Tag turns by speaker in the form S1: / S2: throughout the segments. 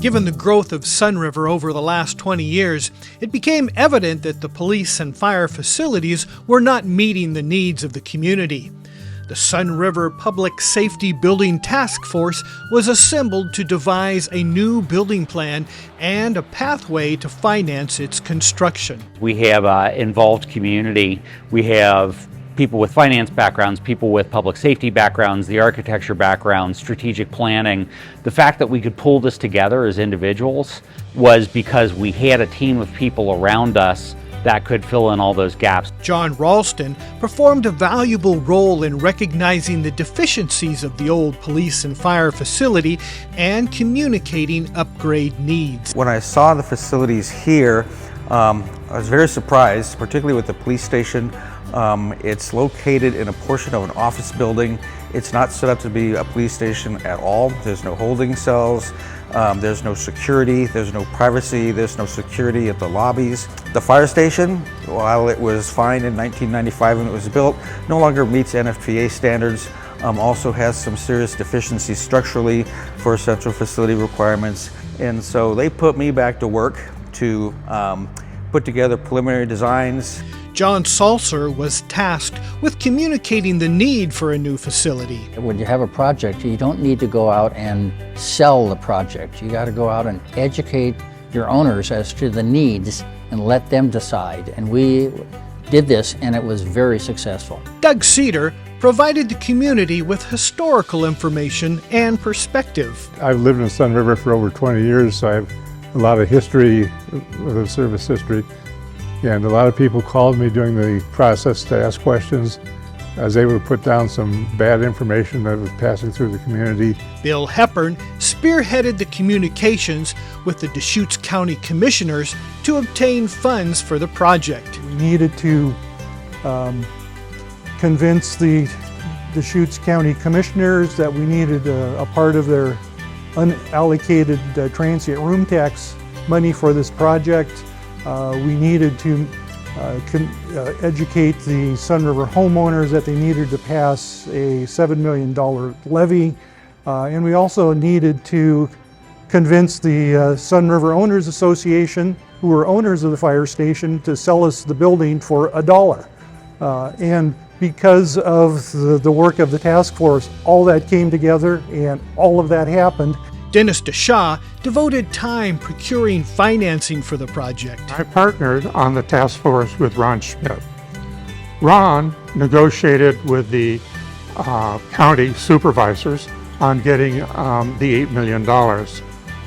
S1: Given the growth of Sunriver over the last 20 years, it became evident that the police and fire facilities were not meeting the needs of the community. The Sunriver Public Safety Building Taskforce was assembled to devise a new building plan and a pathway to finance its construction.
S2: We have an involved community. We have people with finance backgrounds, people with public safety backgrounds, the architecture background, strategic planning. The fact that we could pull this together as individuals was because we had a team of people around us that could fill in all those gaps.
S1: John Ralston performed a valuable role in recognizing the deficiencies of the old police and fire facility and communicating upgrade needs.
S3: When I saw the facilities here, I was very surprised, particularly with the police station. It's located in a portion of an office building. It's not set up to be a police station at all. There's no holding cells. There's no security, there's no privacy, there's no security at the lobbies. The fire station, while it was fine in 1995 when it was built, no longer meets NFPA standards. Also has some serious deficiencies structurally for central facility requirements. And so they put me back to work to put together preliminary designs.
S1: John Salser was tasked with communicating the need for a new facility.
S4: When you have a project, you don't need to go out and sell the project. You got to go out and educate your owners as to the needs and let them decide. And we did this, and it was very successful.
S1: Doug Cedar provided the community with historical information and perspective.
S5: I've lived in Sunriver for over 20 years, so I have a lot of history, of service history. And a lot of people called me during the process to ask questions. I was able to put down some bad information that was passing through the community.
S1: Bill Hepburn spearheaded the communications with the Deschutes County Commissioners to obtain funds for the project.
S6: We needed to convince the Deschutes County Commissioners that we needed a part of their unallocated transient room tax money for this project. We needed to educate the Sunriver homeowners that they needed to pass a $7 million levy. And we also needed to convince the Sunriver Owners Association, who were owners of the fire station, to sell us the building for $1. And because of the work of the task force, all that came together and all of that happened.
S1: Dennis DeShaw devoted time procuring financing for the project.
S7: I partnered on the task force with Ron Schmidt. Ron negotiated with the county supervisors on getting the $8 million.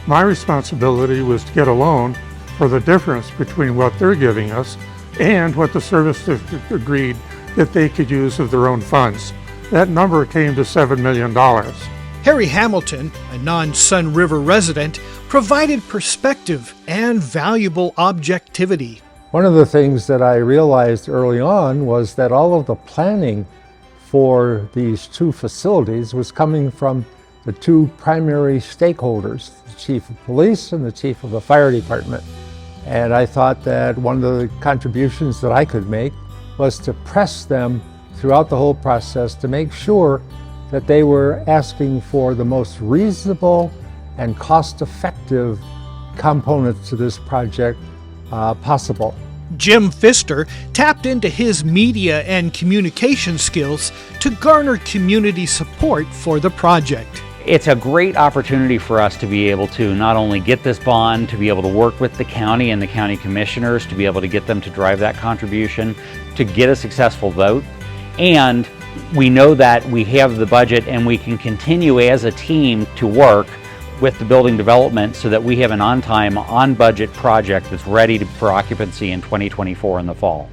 S7: My responsibility was to get a loan for the difference between what they're giving us and what the service district agreed that they could use of their own funds. That number came to $7 million.
S1: Harry Hamilton, a non-Sunriver resident, provided perspective and valuable objectivity.
S8: One of the things that I realized early on was that all of the planning for these two facilities was coming from the two primary stakeholders, the chief of police and the chief of the fire department. And I thought that one of the contributions that I could make was to press them throughout the whole process to make sure that they were asking for the most reasonable and cost-effective components to this project possible.
S1: Jim Pfister tapped into his media and communication skills to garner community support for the project.
S2: It's a great opportunity for us to be able to not only get this bond, to be able to work with the county and the county commissioners, to be able to get them to drive that contribution, to get a successful vote, and we know that we have the budget and we can continue as a team to work with the building development so that we have an on-time, on-budget project that's ready for occupancy in 2024 in the fall.